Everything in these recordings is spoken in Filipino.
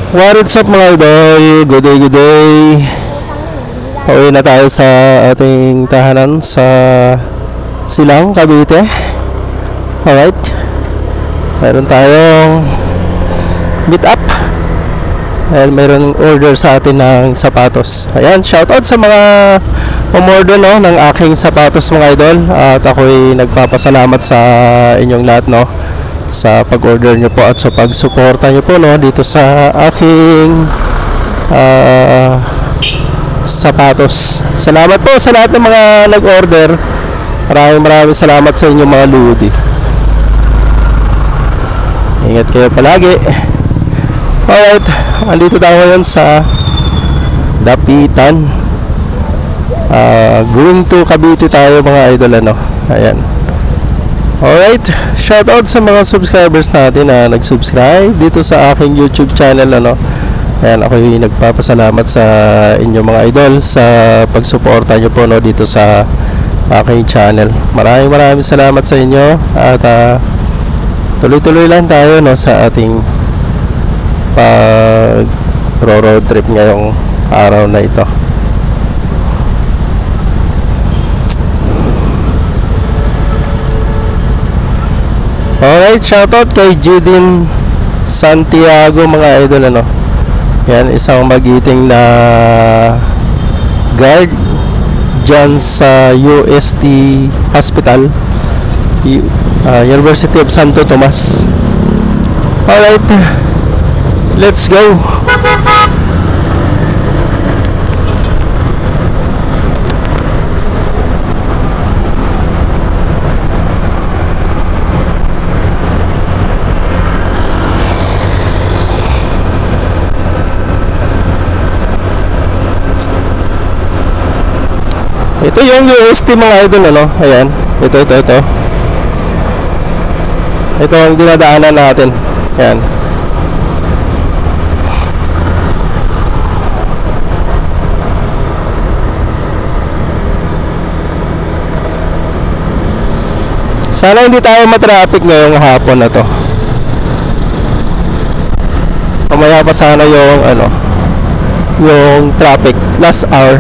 What's up mga idol? Good day, good day. Pauwi na tayo sa ating tahanan sa Silang, Cavite. Alright. Meron tayong meet up. And meron order sa atin ng sapatos. Ayan, shoutout sa mga umorder ng aking sapatos mga idol. At ako'y nagpapasalamat sa inyong lahat sa pag-order nyo po at sa pag-suporta nyo po dito sa aking sapatos. Salamat po sa lahat ng mga nag-order. Maraming salamat sa inyo mga ludi. Ingat kayo palagi. Alright, andito tayo ngayon sa Dapitan. Going to Cavite tayo mga idol Ayan. Alright, shoutout sa mga subscribers natin na nag-subscribe dito sa aking YouTube channel Ayan, ako yung nagpapasalamat sa inyo mga idol sa pagsuporta nyo po dito sa aking channel. Maraming salamat sa inyo. At tuloy-tuloy lang tayo sa ating pag-road trip ngayong araw na ito. Alright, shoutout kay Jidin Santiago mga idol Yan, isang magiting na guard dyan sa UST Hospital, University of Santo Tomas. Alright, let's go. Ito yung UST mga idol Ayan, ito ang dinadaanan natin. Ayan. Sana hindi tayo matraffic ngayong hapon na to. Mamaya pa sana yung yung traffic last hour.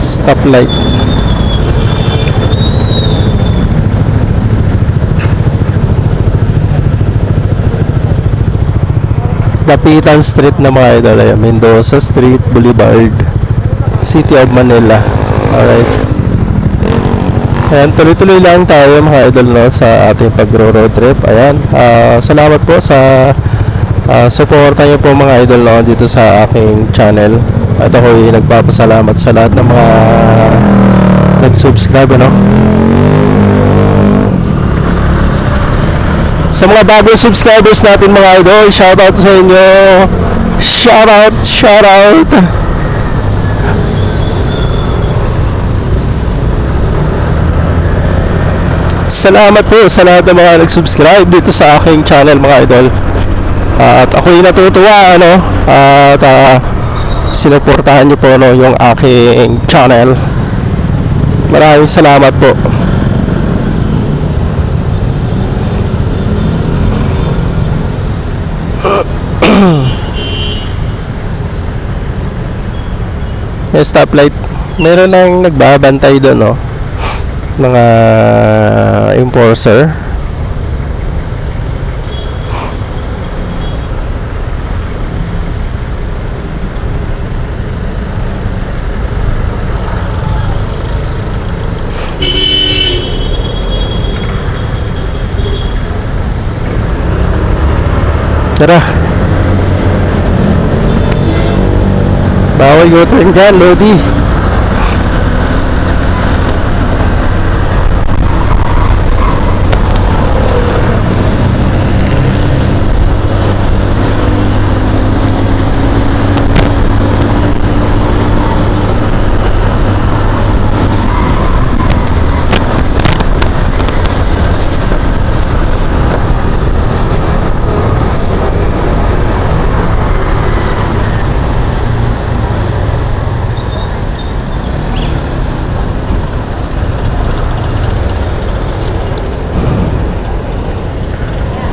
Stoplight. Dapitan Street na mga idol. Mendoza Street, Boulevard, City of Manila. Alright. Ayan, tuloy-tuloy lang tayo mga idol sa ating pag-road trip. Ayan, salamat po sa suporta nyo po mga idol dito sa aking channel. At ako'y nagpapasalamat sa lahat ng mga nag-subscribe Sa mga bagong subscribers natin mga idol, shoutout sa inyo. Shoutout. Salamat po sa lahat ng mga nag-subscribe dito sa aking channel mga idol. At ako'y natutuwa at sinuportahan niyo po yung aking channel. Maraming salamat po. Yung stoplight, meron nang nagbabantay doon mga enforcer. Tara. Bawal U-turn dyan, Lodi.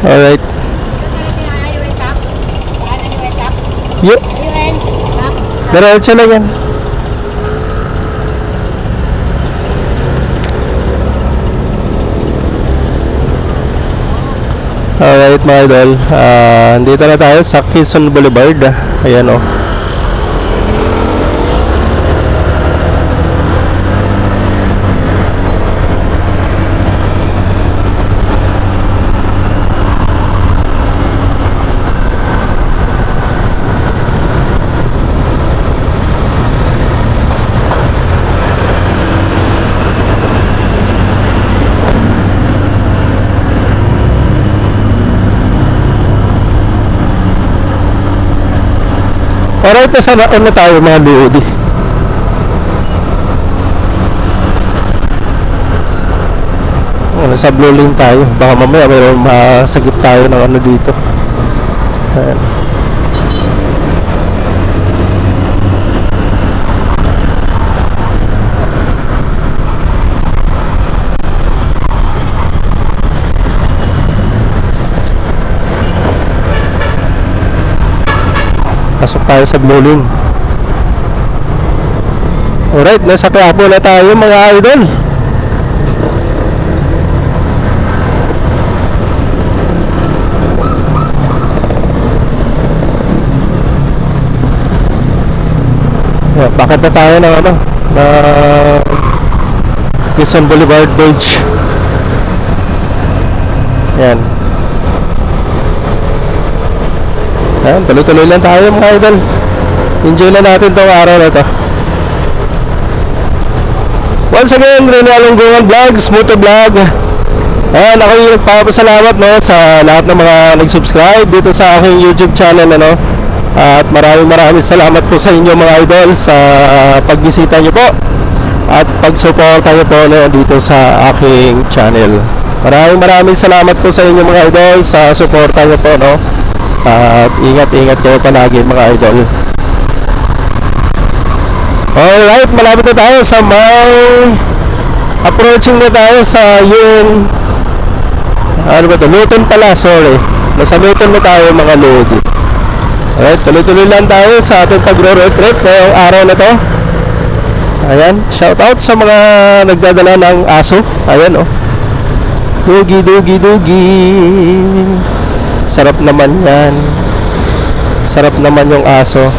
Alright. Yo. Diretso lang yan. Alright mga idol, dito na tayo sa Quezon Boulevard. Ayan o. Alright, nasa na tayo mga Lodi. Nasa blue lane tayo. Baka mamaya mayroon masagip tayo ng ano dito. Ayan. Pasok tayo sa blue lane. Alright, nasa Quiapo na tayo mga idol. Bakit na tayo ng ano, na Quezon Boulevard Bridge. Yan. Ayan, tuloy-tuloy lang tayo mga idol. Enjoy na natin tong araw na to. Once again, Rene Alonggongan Vlogs, Moto Vlog. Ayan, ako yung nagpapasalamat no, sa lahat ng mga nag-subscribe dito sa aking YouTube channel ano. At maraming salamat po sa inyo mga idol sa pagbisita nyo po at pagsuporta nyo po no, dito sa aking channel. Maraming salamat po sa inyo mga idol sa suporta nyo po no. At ingat kayo palagi mga idol. Alright, malapit na tayo sa approaching na tayo sa yung ano ba ito? Luton pala, sorry. Nasa Luton na tayo mga Lodi. Alright, tuloy-tuloy lang tayo sa ating pag-road trip ngayong araw na to. Ayan, shoutout sa mga nagdadala ng aso. Ayan oh. Dugi. Sarap naman yan. Sarap naman yung aso.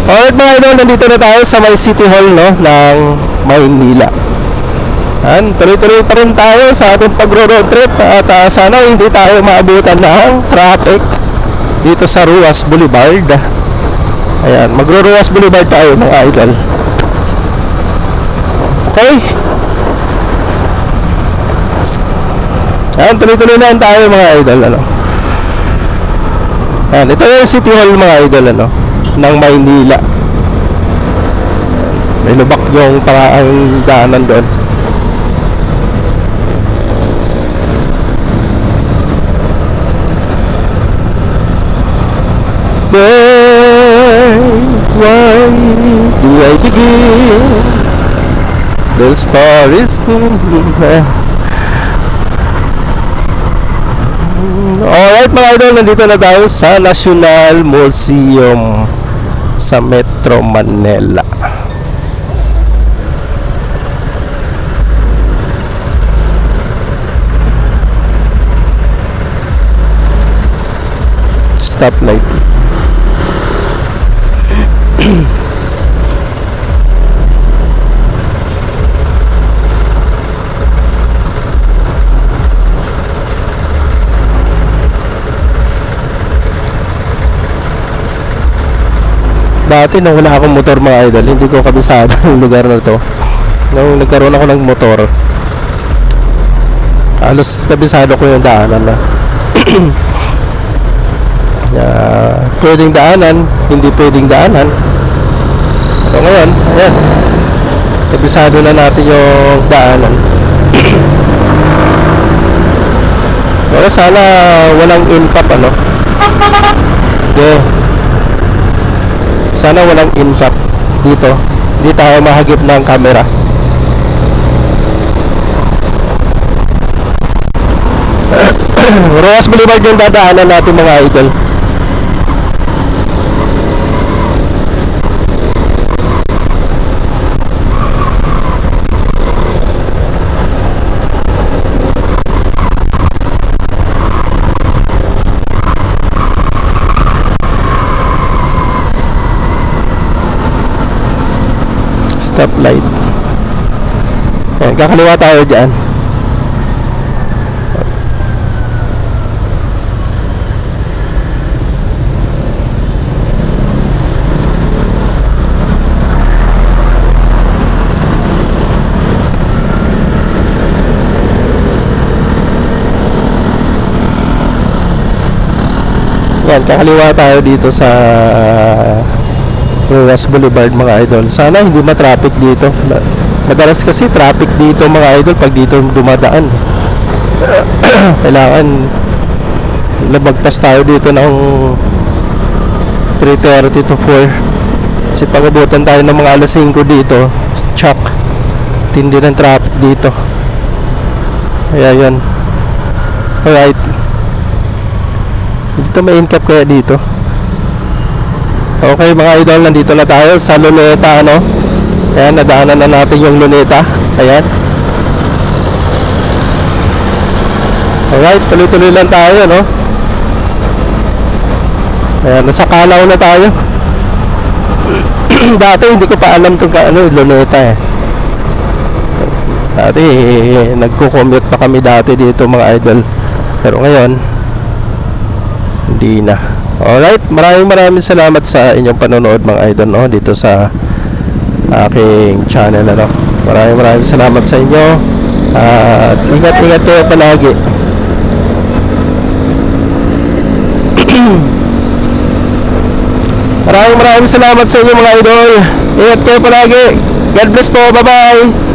Alright mga idol, nandito na tayo sa may City Hall no, ng Maynila. Yan, tuloy-tuloy pa rin tayo sa ating pag-road trip. At sana hindi tayo maabutan ng traffic dito sa Ruas Boulevard. Ayan, magro-Ruas Boulevard tayo mga idol. Okay. Ayan, tuloy-tuloy na tayo mga idol ano. Ayan, ito yung City Hall mga idol ano, ng Maynila. May lubak yung ang daanan doon. Why do I begin? The stories. Alright mga idol, nandito na tayo sa National Museum sa Metro Manila. Stoplight. Dati nung wala akong motor mga idol, hindi ko kabisado yung lugar na to. Nung nagkaroon ako ng motor, halos kabisado ko yung daanan na. Pwedeng daanan, hindi pwedeng daanan. So ngayon, ayan, kabisado na natin yung daanan. Pero sana walang in-cap ano. Yeah. Sana walang in-cap dito. Hindi tayo mahagip ng camera. Rojas Boulevard yung dadaanan natin mga idol. Stoplight. Ayan, kakaliwa tayo dyan. Yan, kakaliwa tayo dito sa Rojas Boulevard mga idol. Sana hindi ma-traffic dito. Madalas kasi traffic dito mga idol pag dito dumadaan. Kailangan labagtas tayo dito ng 3:30 to 4. Kasi pag-abutan tayo ng mga alas 5 dito, chock. Tindi ng traffic dito. Kaya yan. Alright. Dito may incap kaya dito. Okay mga idol, nandito na tayo sa Luneta, ano. Ayan, nadaanan na natin yung Luneta. Ayan. Alright, tuloy-tuloy lang tayo, no. Ayan, nasa Kalaw na tayo. Dati hindi ko pa alam itong Luneta eh. Dati nagko-commute pa kami dati dito mga idol. Pero ngayon hindi na. Alright, maraming salamat sa inyong panonood mga idol, no, dito sa aking channel, ano. Maraming salamat sa inyo. At ingat kayo palagi. Maraming salamat sa inyo mga idol. Ingat kayo palagi. God bless po. Bye bye.